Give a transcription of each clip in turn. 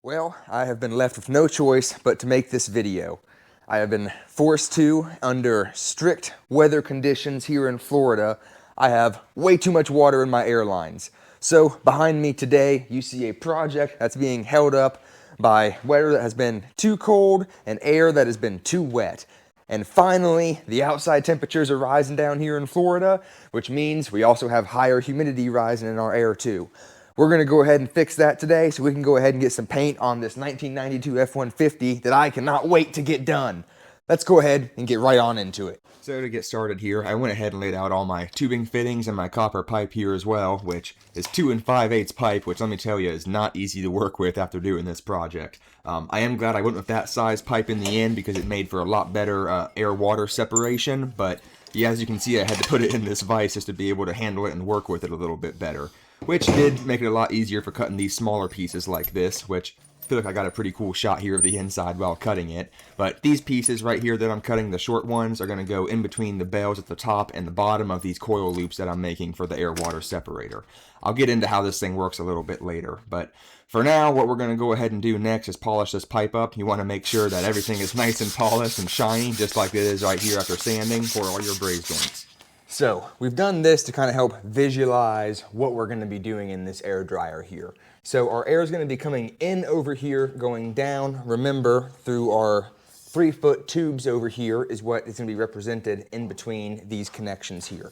Well, I have been left with no choice but to make this video. I have been forced to, under strict weather conditions here in Florida. I have way too much water in my air lines. So behind me today, you see a project that's being held up by weather that has been too cold and air that has been too wet. And finally, the outside temperatures are rising down here in Florida, which means we also have higher humidity rising in our air too. We're gonna go ahead and fix that today so we can go ahead and get some paint on this 1992 F-150 that I cannot wait to get done. Let's go ahead and get right on into it. So to get started here, I went ahead and laid out all my tubing fittings and my copper pipe here as well, which is 2 5/8 pipe, which let me tell you is not easy to work with after doing this project. I am glad I went with that size pipe in the end because it made for a lot better air-water separation, but yeah, as you can see, I had to put it in this vise just to be able to handle it and work with it a little bit better, which did make it a lot easier for cutting these smaller pieces like this, which I feel like I got a pretty cool shot here of the inside while cutting it. But these pieces right here that I'm cutting, the short ones, are going to go in between the bells at the top and the bottom of these coil loops that I'm making for the air-water separator. I'll get into how this thing works a little bit later, but for now, what we're going to go ahead and do next is polish this pipe up. You want to make sure that everything is nice and polished and shiny, just like it is right here after sanding for all your braze joints. So we've done this to kind of help visualize what we're going to be doing in this air dryer here. So our air is going to be coming in over here, going down, remember, through our 3-foot tubes over here is what is going to be represented in between these connections here.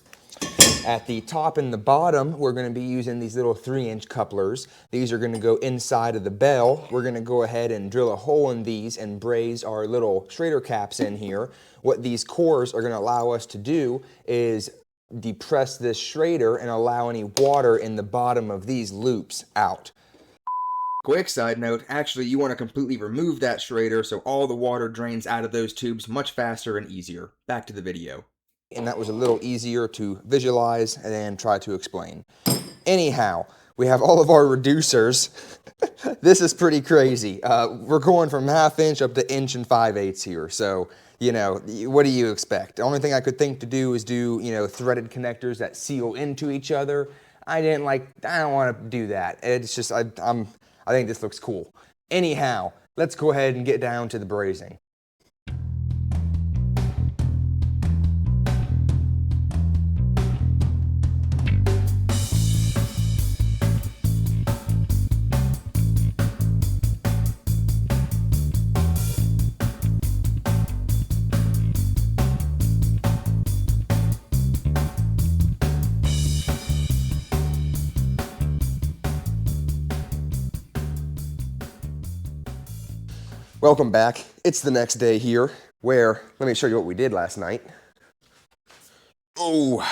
At the top and the bottom, we're going to be using these little 3-inch couplers. These are going to go inside of the bell. We're going to go ahead and drill a hole in these and braze our little Schrader caps in here. What these cores are going to allow us to do is depress this Schrader and allow any water in the bottom of these loops out. Quick side note, actually you want to completely remove that Schrader so all the water drains out of those tubes much faster and easier. Back to the video. And that was a little easier to visualize and then try to explain. Anyhow, we have all of our reducers. This is pretty crazy. We're going from 1/2 inch up to 1 5/8 here. So, you know, what do you expect? The only thing I could think to do is do, you know, threaded connectors that seal into each other. I don't want to do that. It's just, I think this looks cool. Anyhow, let's go ahead and get down to the brazing. Welcome back. It's the next day here where, let me show you what we did last night. Oh,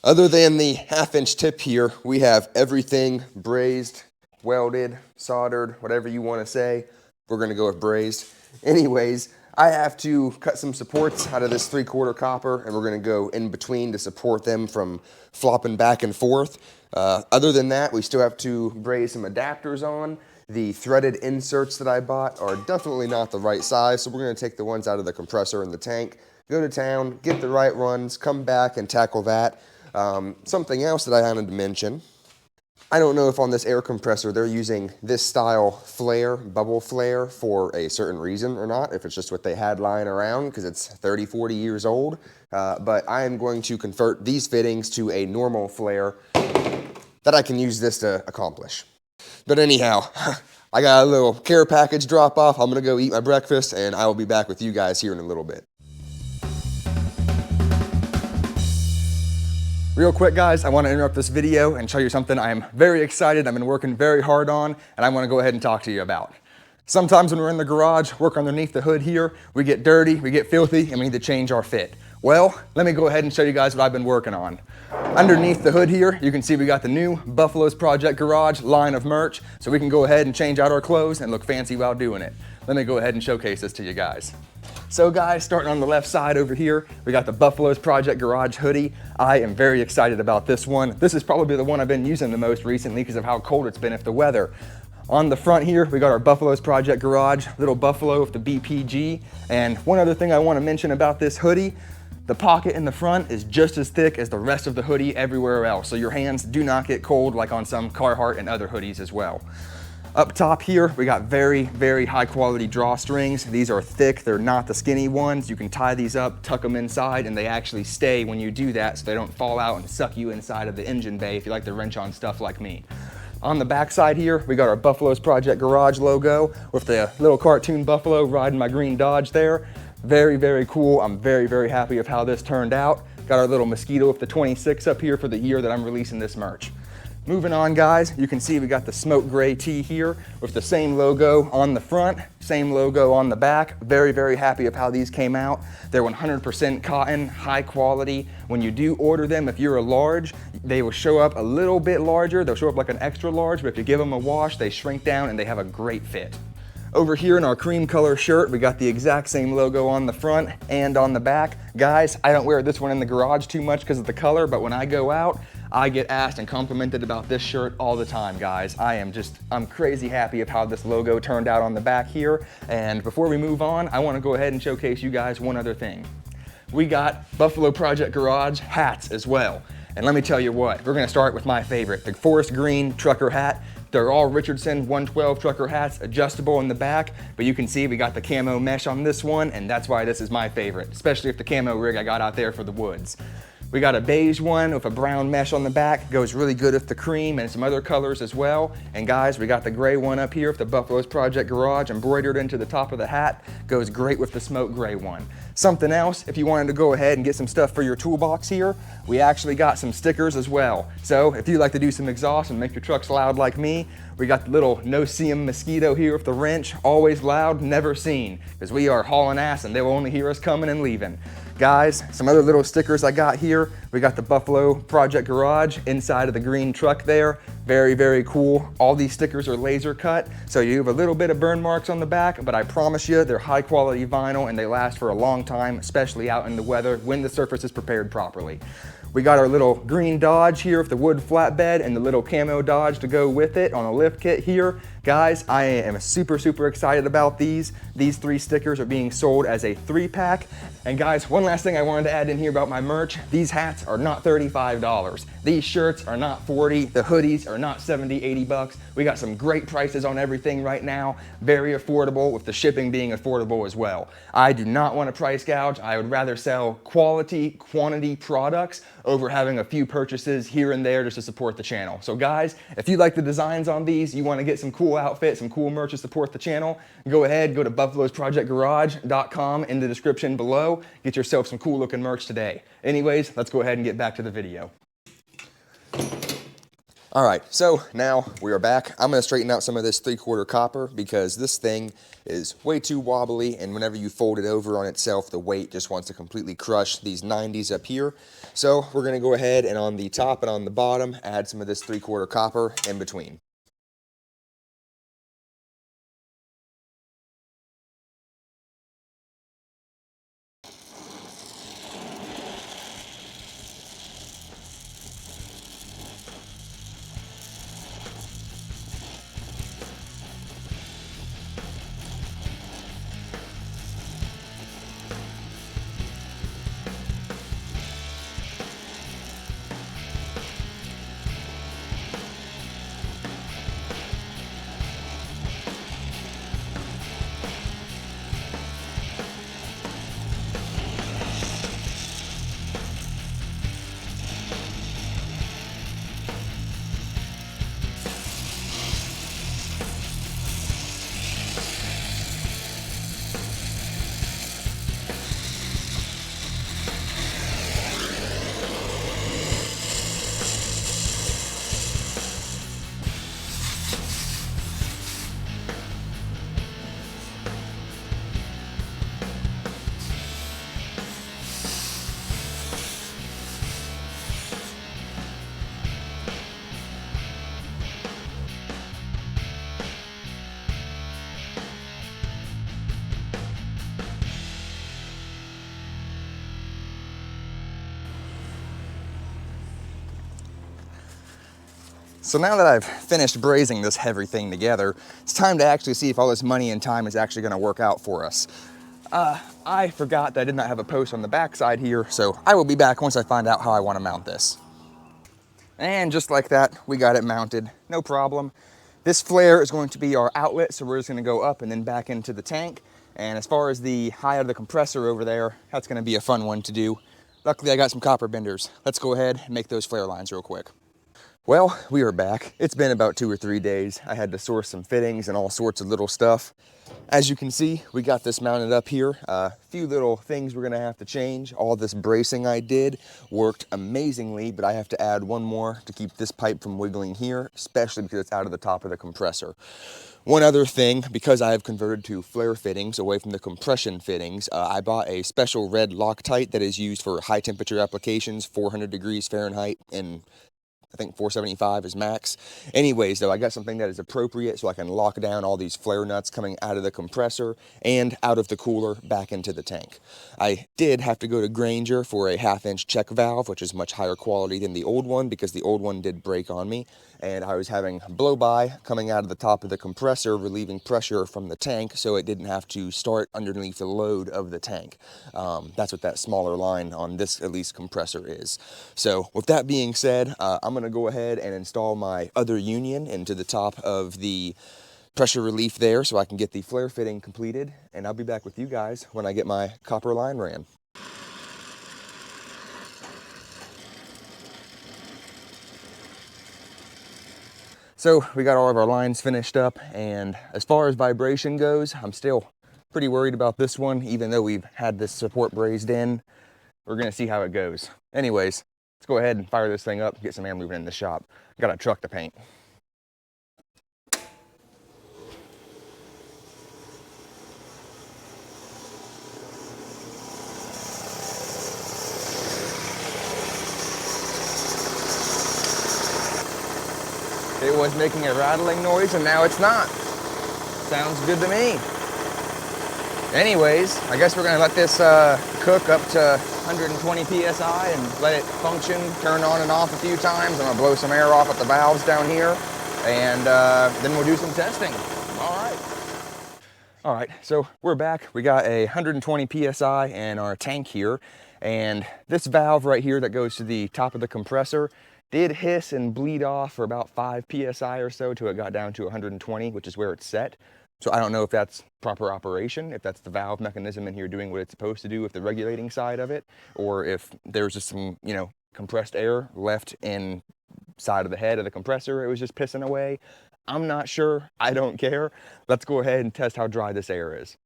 other than the 1/2 inch tip here, we have everything brazed, welded, soldered, whatever you want to say. We're going to go with brazed. Anyways, I have to cut some supports out of this 3/4 copper and we're going to go in between to support them from flopping back and forth. Other than that, we still have to braze some adapters on. The threaded inserts that I bought are definitely not the right size, so we're going to take the ones out of the compressor in the tank, go to town, get the right ones, come back and tackle that. Something else that I wanted to mention, I don't know if on this air compressor they're using this style flare, bubble flare, for a certain reason or not, if it's just what they had lying around because it's 30, 40 years old. But I am going to convert these fittings to a normal flare that I can use this to accomplish. But anyhow, I got a little care package drop off. I'm going to go eat my breakfast and I will be back with you guys here in a little bit. Real quick guys, I want to interrupt this video and show you something I am very excited, I've been working very hard on, and I want to go ahead and talk to you about. Sometimes when we're in the garage, work underneath the hood here, we get dirty, we get filthy, and we need to change our fit. Well, let me go ahead and show you guys what I've been working on. Underneath the hood here, you can see we got the new Buffalo's Project Garage line of merch, so we can go ahead and change out our clothes and look fancy while doing it. Let me go ahead and showcase this to you guys. So guys, starting on the left side over here, we got the Buffalo's Project Garage hoodie. I am very excited about this one. This is probably the one I've been using the most recently because of how cold it's been if the weather. On the front here, we got our Buffalo's Project Garage, little buffalo with the BPG. And one other thing I want to mention about this hoodie, The pocket in the front is just as thick as the rest of the hoodie everywhere else, so your hands do not get cold like on some Carhartt and other hoodies as well. Up top here, we got very, very high quality drawstrings. These are thick, they're not the skinny ones. You can tie these up, tuck them inside, and they actually stay when you do that so they don't fall out and suck you inside of the engine bay if you like to wrench on stuff like me. On the back side here, we got our Buffalo's Project Garage logo with the little cartoon buffalo riding my green Dodge there. Very, very cool. I'm very, very happy of how this turned out. Got our little mosquito with the 26 up here for the year that I'm releasing this merch. Moving on, guys, you can see we got the smoke gray tee here with the same logo on the front, same logo on the back. Very, very happy of how these came out. They're 100% cotton, high quality. When you do order them, if you're a large, they will show up a little bit larger. They'll show up like an extra large, but if you give them a wash, they shrink down and they have a great fit. Over here in our cream color shirt, we got the exact same logo on the front and on the back. Guys, I don't wear this one in the garage too much because of the color, but when I go out, I get asked and complimented about this shirt all the time, guys. I'm crazy happy of how this logo turned out on the back here. And before we move on, I want to go ahead and showcase you guys one other thing. We got Buffalo Project Garage hats as well. And let me tell you what, we're gonna start with my favorite, the forest green trucker hat. They're all Richardson 112 trucker hats, adjustable in the back, but you can see we got the camo mesh on this one, and that's why this is my favorite, especially if the camo rig I got out there for the woods. We got a beige one with a brown mesh on the back, goes really good with the cream and some other colors as well. And guys, we got the gray one up here with the Buffalo's Project Garage embroidered into the top of the hat, goes great with the smoke gray one. Something else, if you wanted to go ahead and get some stuff for your toolbox here, we actually got some stickers as well. So if you like to do some exhaust and make your trucks loud like me, we got the little no-see-em mosquito here with the wrench, always loud, never seen, because we are hauling ass and they will only hear us coming and leaving. Guys, some other little stickers I got here. We got the Buffalo Project Garage inside of the green truck there. Very, very cool. All these stickers are laser cut, so you have a little bit of burn marks on the back, but I promise you they're high quality vinyl and they last for a long time, especially out in the weather when the surface is prepared properly. We got our little green Dodge here with the wood flatbed and the little camo Dodge to go with it on a lift kit here. Guys, I am super, super excited about these. These 3 stickers are being sold as a 3-pack. And guys, one last thing I wanted to add in here about my merch. These hats are not $35. These shirts are not $40. The hoodies are not $70, $80. We got some great prices on everything right now. Very affordable, with the shipping being affordable as well. I do not want to price gouge. I would rather sell quality, quantity products over having a few purchases here and there just to support the channel. So guys, if you like the designs on these, you want to get some cool outfits, some cool merch to support the channel, go ahead, go to buffalosprojectgarage.com in the description below. Get yourself some cool looking merch today. Anyways, let's go ahead and get back to the video. All right, so now we are back. I'm gonna straighten out some of this 3/4 copper because this thing is way too wobbly, and whenever you fold it over on itself, the weight just wants to completely crush these 90s up here. So we're gonna go ahead and on the top and on the bottom, add some of this 3/4 copper in between. So now that I've finished brazing this heavy thing together, it's time to actually see if all this money and time is actually gonna work out for us. I forgot that I did not have a post on the back side here, so I will be back once I find out how I wanna mount this. And just like that, we got it mounted, no problem. This flare is going to be our outlet, so we're just gonna go up and then back into the tank. And as far as the high out of the compressor over there, that's gonna be a fun one to do. Luckily, I got some copper benders. Let's go ahead and make those flare lines real quick. Well, we are back. It's been about 2 or 3 days. I had to source some fittings and all sorts of little stuff. As you can see, we got this mounted up here. A few little things we're gonna have to change. All this bracing I did worked amazingly, but I have to add one more to keep this pipe from wiggling here, especially because it's out of the top of the compressor. One other thing, because I have converted to flare fittings away from the compression fittings, I bought a special red Loctite that is used for high temperature applications, 400 degrees Fahrenheit, and I think 475 is max. Anyways, though, I got something that is appropriate so I can lock down all these flare nuts coming out of the compressor and out of the cooler back into the tank. I did have to go to Grainger for a 1/2-inch check valve, which is much higher quality than the old one because the old one did break on me. And I was having blow-by coming out of the top of the compressor, relieving pressure from the tank so it didn't have to start underneath the load of the tank. That's what that smaller line on this, at least, compressor is. So with that being said, I'm gonna go ahead and install my other union into the top of the pressure relief there so I can get the flare fitting completed, and I'll be back with you guys when I get my copper line ran. So we got all of our lines finished up, and as far as vibration goes, I'm still pretty worried about this one, even though we've had this support brazed in. We're gonna see how it goes. Anyways, let's go ahead and fire this thing up, get some air moving in the shop. Got a truck to paint. It was making a rattling noise and now it's not. Sounds good to me. Anyways, I guess we're gonna let this cook up to 120 PSI and let it function, turn on and off a few times. I'm gonna blow some air off at the valves down here, and then we'll do some testing. All right, so we're back. We got a 120 PSI in our tank here, and this valve right here that goes to the top of the compressor did hiss and bleed off for about 5 PSI or so till it got down to 120, which is where it's set. So I don't know if that's proper operation, if that's the valve mechanism in here doing what it's supposed to do with the regulating side of it, or if there's just some, compressed air left inside of the head of the compressor. It was just pissing away. I'm not sure. I don't care. Let's go ahead and test how dry this air is.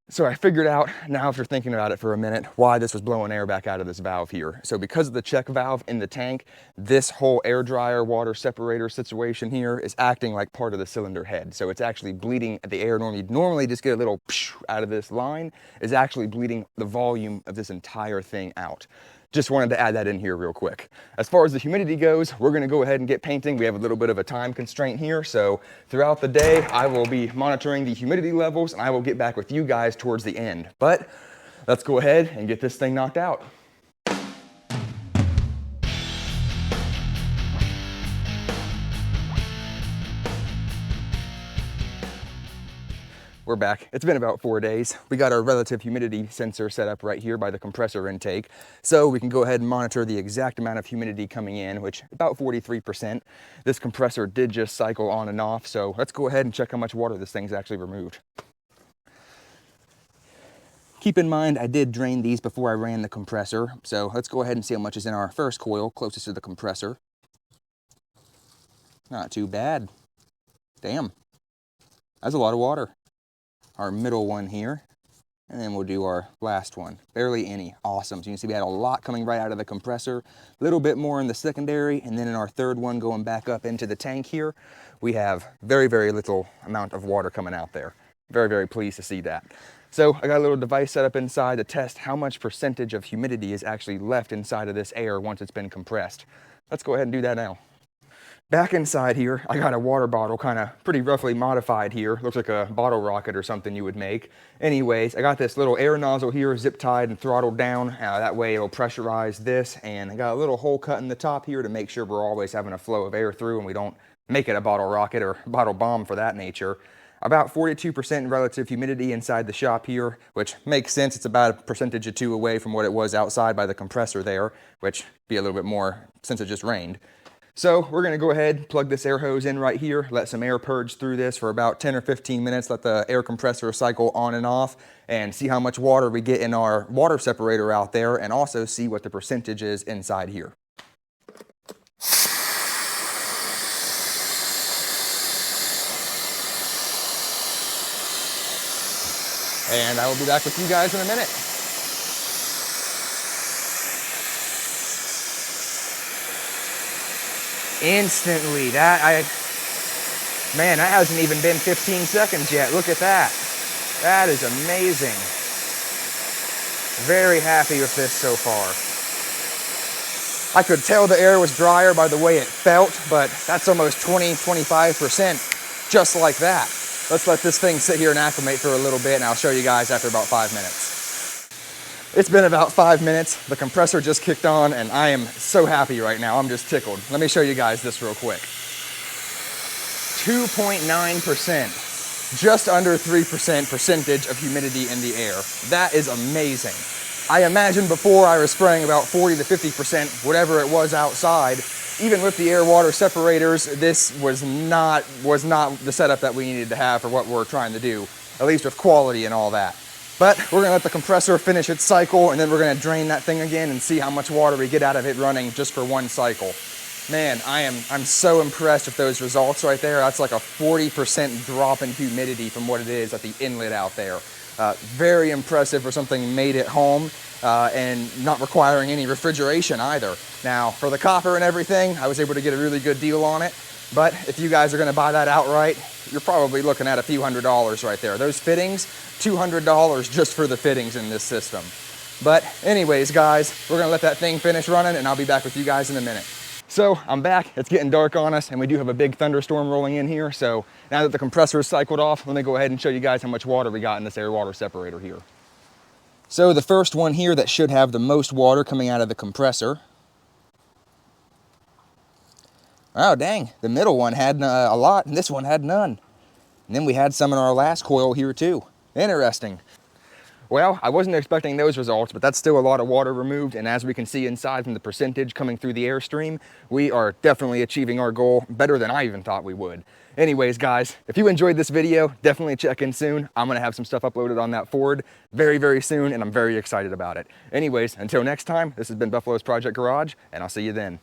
So I figured out, now after thinking about it for a minute, why this was blowing air back out of this valve here. So because of the check valve in the tank, this whole air dryer water separator situation here is acting like part of the cylinder head. So it's actually bleeding the air. Normally just get a little out of this line, is actually bleeding the volume of this entire thing out. Just wanted to add that in here real quick. As far as the humidity goes, we're gonna go ahead and get painting. We have a little bit of a time constraint here, so throughout the day, I will be monitoring the humidity levels and I will get back with you guys towards the end. But let's go ahead and get this thing knocked out. We're back. It's been about 4 days. We got our relative humidity sensor set up right here by the compressor intake, so we can go ahead and monitor the exact amount of humidity coming in, which about 43%. This compressor did just cycle on and off, so let's go ahead and check how much water this thing's actually removed. Keep in mind, I did drain these before I ran the compressor, so let's go ahead and see how much is in our first coil closest to the compressor. Not too bad. Damn, that's a lot of water. Our middle one here, and then we'll do our last one. Barely any. Awesome. So you can see we had a lot coming right out of the compressor, a little bit more in the secondary, and then in our third one going back up into the tank here, we have very, very little amount of water coming out there. Very, very pleased to see that. So I got a little device set up inside to test how much percentage of humidity is actually left inside of this air once it's been compressed. Let's go ahead and do that now. Back inside here, I got a water bottle kind of pretty roughly modified here. Looks like a bottle rocket or something you would make. Anyways, I got this little air nozzle here zip tied and throttled down. That way it'll pressurize this, and I got a little hole cut in the top here to make sure we're always having a flow of air through and we don't make it a bottle rocket or bottle bomb for that nature. About 42% relative humidity inside the shop here, which makes sense. It's about a percentage or two away from what it was outside by the compressor there, which be a little bit more since it just rained. So we're gonna go ahead, plug this air hose in right here, let some air purge through this for about 10 or 15 minutes, let the air compressor cycle on and off, and see how much water we get in our water separator out there, and also see what the percentage is inside here. And I will be back with you guys in a minute. Instantly, man, that hasn't even been 15 seconds yet. Look at that. That is amazing. Very happy with this so far. I could tell the air was drier by the way it felt, but that's almost 20-25% just like that. Let's let this thing sit here and acclimate for a little bit, and I'll show you guys after about 5 minutes. It's been about 5 minutes. The compressor just kicked on, and I am so happy right now. I'm just tickled. Let me show you guys this real quick. 2.9%, just under 3% percentage of humidity in the air. That is amazing. I imagine before I was spraying about 40 to 50%, whatever it was outside. Even with the air water separators, this was not the setup that we needed to have for what we're trying to do, at least with quality and all that. But we're gonna let the compressor finish its cycle, and then we're gonna drain that thing again and see how much water we get out of it running just for one cycle. Man, I'm so impressed with those results right there. That's like a 40% drop in humidity from what it is at the inlet out there. Very impressive for something made at home and not requiring any refrigeration either. Now, for the copper and everything, I was able to get a really good deal on it. But if you guys are gonna buy that outright, you're probably looking at a few $100s right there. Those fittings, $200 just for the fittings in this system. But anyways, guys, we're gonna let that thing finish running, and I'll be back with you guys in a minute. So I'm back, it's getting dark on us, and we do have a big thunderstorm rolling in here. So now that the compressor is cycled off, let me go ahead and show you guys how much water we got in this air water separator here. So the first one here that should have the most water coming out of the compressor. Oh, dang, the middle one had a lot, and this one had none. And then we had some in our last coil here too. Interesting. Well, I wasn't expecting those results, but that's still a lot of water removed, and as we can see inside from the percentage coming through the airstream, we are definitely achieving our goal better than I even thought we would. Anyways, guys, if you enjoyed this video, definitely check in soon. I'm gonna have some stuff uploaded on that Ford very, very soon, and I'm very excited about it. Anyways, until next time, this has been Buffalo's Project Garage, and I'll see you then.